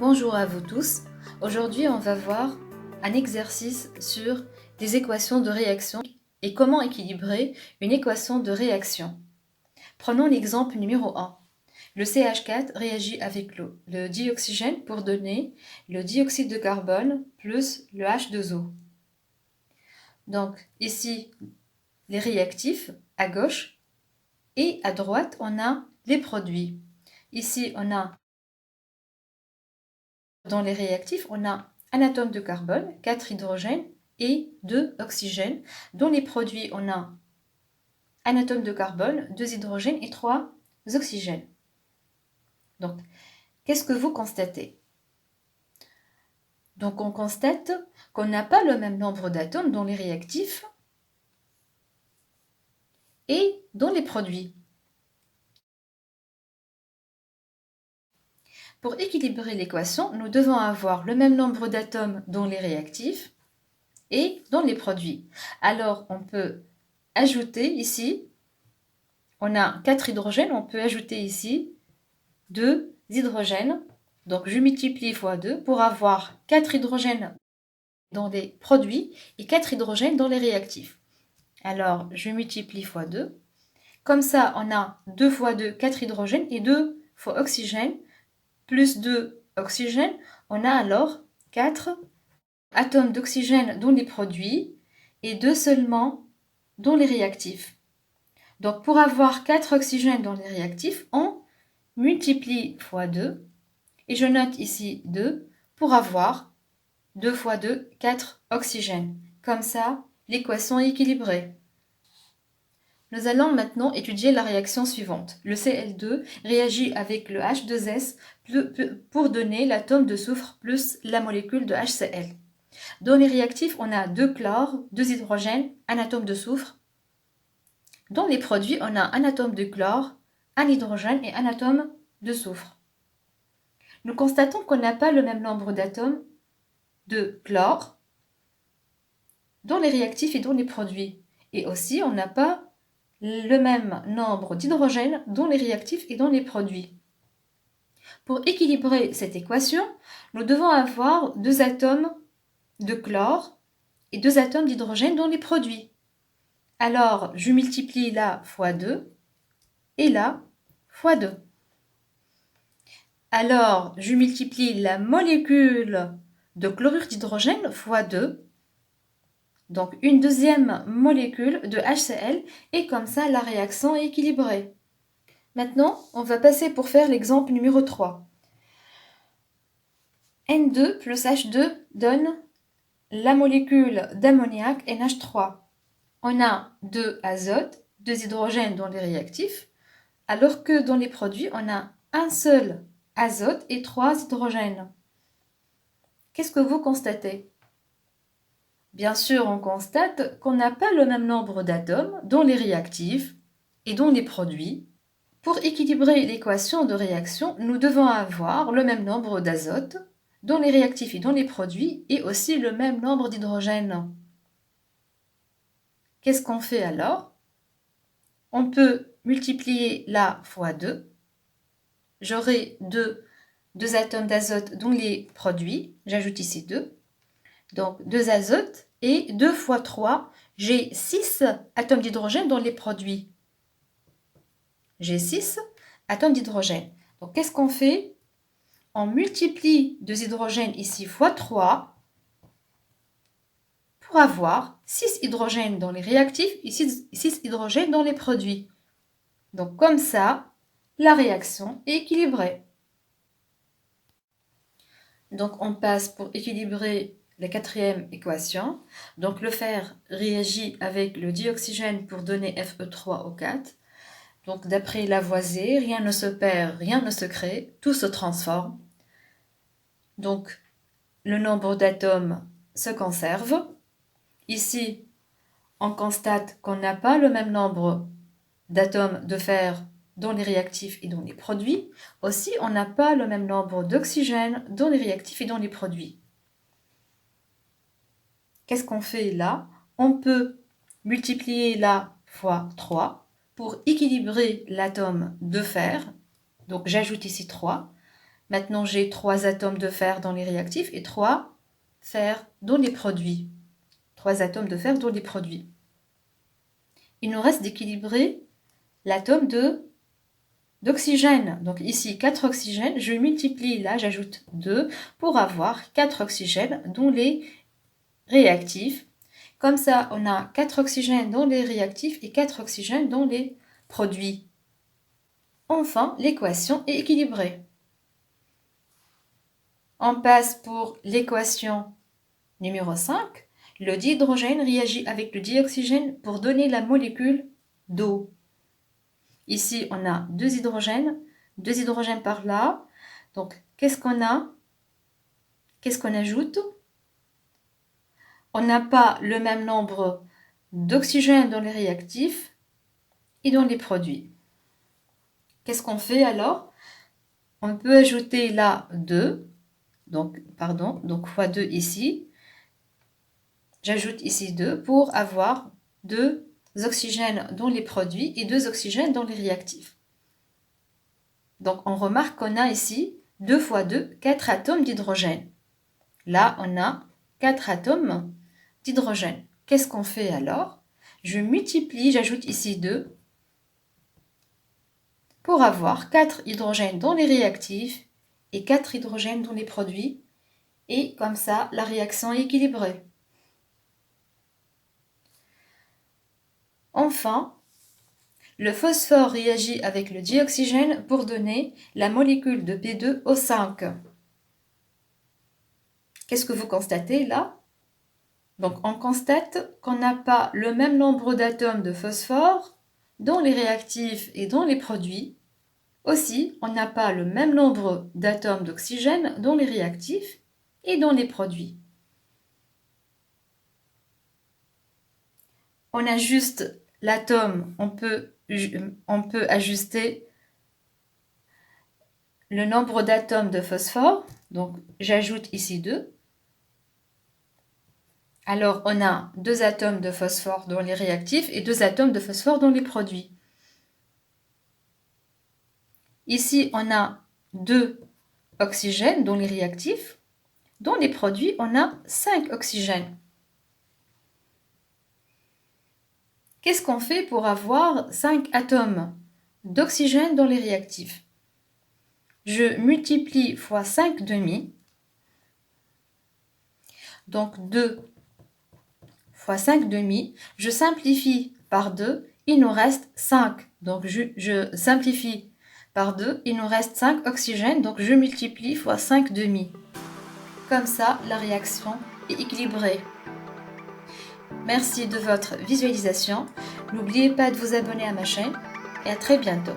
Bonjour à vous tous. Aujourd'hui, on va voir un exercice sur des équations de réaction et comment équilibrer une équation de réaction. Prenons l'exemple numéro 1. Le CH4 réagit avec l'eau, le dioxygène pour donner le dioxyde de carbone plus le H2O. Donc ici, les réactifs à gauche et à droite, on a les produits. Ici, on a dans les réactifs, on a un atome de carbone, 4 hydrogènes et 2 oxygènes. Dans les produits, on a un atome de carbone, 2 hydrogènes et 3 oxygènes. Donc, qu'est-ce que vous constatez? Donc, on constate qu'on n'a pas le même nombre d'atomes dans les réactifs et dans les produits. Pour équilibrer l'équation, nous devons avoir le même nombre d'atomes dans les réactifs et dans les produits. Alors, on peut ajouter ici, on a 4 hydrogènes, on peut ajouter ici 2 hydrogènes. Donc, je multiplie fois 2 pour avoir 4 hydrogènes dans les produits et 4 hydrogènes dans les réactifs. Alors, je multiplie fois 2. Comme ça, on a 2 fois 2, 4 hydrogènes et 2 fois oxygène, plus 2 oxygène. On a alors 4 atomes d'oxygène dans les produits et 2 seulement dans les réactifs. Donc, pour avoir 4 oxygènes dans les réactifs, on multiplie fois 2 et je note ici 2 pour avoir 2 fois 2, 4 oxygènes. Comme ça, l'équation est équilibrée. Nous allons maintenant étudier la réaction suivante. Le Cl2 réagit avec le H2S pour donner l'atome de soufre plus la molécule de HCl. Dans les réactifs, on a 2 chlore, 2 hydrogènes, un atome de soufre. Dans les produits, on a un atome de chlore, un hydrogène et un atome de soufre. Nous constatons qu'on n'a pas le même nombre d'atomes de chlore dans les réactifs et dans les produits. Et aussi, on n'a pas le même nombre d'hydrogène dans les réactifs et dans les produits. Pour équilibrer cette équation, nous devons avoir 2 atomes de chlore et 2 atomes d'hydrogène dans les produits. Alors, je multiplie là fois 2 et là fois 2. Alors, je multiplie la molécule de chlorure d'hydrogène fois 2. Donc, une deuxième molécule de HCl et comme ça, la réaction est équilibrée. Maintenant, on va passer pour faire l'exemple numéro 3. N2 plus H2 donne la molécule d'ammoniac NH3. On a 2 azotes, 2 hydrogènes dans les réactifs, alors que dans les produits, on a un seul azote et 3 hydrogènes. Qu'est-ce que vous constatez? Bien sûr, on constate qu'on n'a pas le même nombre d'atomes dans les réactifs et dans les produits. Pour équilibrer l'équation de réaction, nous devons avoir le même nombre d'azote dans les réactifs et dans les produits et aussi le même nombre d'hydrogène. Qu'est-ce qu'on fait alors? On peut multiplier là fois 2. J'aurai 2 atomes d'azote dans les produits. J'ajoute ici 2. Donc 2 azotes et 2 fois 3, j'ai 6 atomes d'hydrogène dans les produits. J'ai 6 atomes d'hydrogène. Donc qu'est-ce qu'on fait? On multiplie 2 hydrogènes ici fois 3 pour avoir 6 hydrogènes dans les réactifs et 6 hydrogènes dans les produits. Donc comme ça, la réaction est équilibrée. Donc on passe pour équilibrer la quatrième équation. Donc le fer réagit avec le dioxygène pour donner Fe3O4. Donc d'après Lavoisier, rien ne se perd, rien ne se crée, tout se transforme. Donc le nombre d'atomes se conserve. Ici, on constate qu'on n'a pas le même nombre d'atomes de fer dans les réactifs et dans les produits. Aussi, on n'a pas le même nombre d'oxygène dans les réactifs et dans les produits. Qu'est-ce qu'on fait là? On peut multiplier là fois 3 pour équilibrer l'atome de fer. Donc j'ajoute ici 3. Maintenant, j'ai 3 atomes de fer dans les réactifs et 3 fer dans les produits. 3 atomes de fer dans les produits. Il nous reste d'équilibrer l'atome d'oxygène. Donc ici, 4 oxygènes, je multiplie, là j'ajoute 2 pour avoir 4 oxygènes dans les réactifs. Comme ça, on a 4 oxygènes dans les réactifs et 4 oxygènes dans les produits. Enfin, l'équation est équilibrée. On passe pour l'équation numéro 5. Le dihydrogène réagit avec le dioxygène pour donner la molécule d'eau. Ici, on a 2 hydrogènes par là. Donc, qu'est-ce qu'on a? Qu'est-ce qu'on ajoute? On n'a pas le même nombre d'oxygène dans les réactifs et dans les produits. Qu'est-ce qu'on fait alors? On peut ajouter là 2, donc fois 2 ici. J'ajoute ici 2 pour avoir 2 oxygènes dans les produits et 2 oxygènes dans les réactifs. Donc on remarque qu'on a ici 2 fois 2, 4 atomes d'hydrogène. Là, on a 4 atomes d'hydrogène. Qu'est-ce qu'on fait alors? Je multiplie, j'ajoute ici 2 pour avoir 4 hydrogènes dans les réactifs et 4 hydrogènes dans les produits. Et comme ça, la réaction est équilibrée. Enfin, le phosphore réagit avec le dioxygène pour donner la molécule de P2O5. Qu'est-ce que vous constatez là? Donc on constate qu'on n'a pas le même nombre d'atomes de phosphore dans les réactifs et dans les produits. Aussi, on n'a pas le même nombre d'atomes d'oxygène dans les réactifs et dans les produits. On ajuste l'atome, on peut ajuster le nombre d'atomes de phosphore. Donc, j'ajoute ici 2. Alors, on a 2 atomes de phosphore dans les réactifs et 2 atomes de phosphore dans les produits. Ici, on a 2 oxygènes dans les réactifs. Dans les produits, on a 5 oxygènes. Qu'est-ce qu'on fait pour avoir 5 atomes d'oxygène dans les réactifs? Je multiplie fois 5 demi. Donc 2 fois 5 demi. Je simplifie par 2. Il nous reste 5. Donc je simplifie par 2. Il nous reste 5 oxygènes. Donc je multiplie fois 5 demi. Comme ça, la réaction est équilibrée. Merci de votre visualisation. N'oubliez pas de vous abonner à ma chaîne et à très bientôt.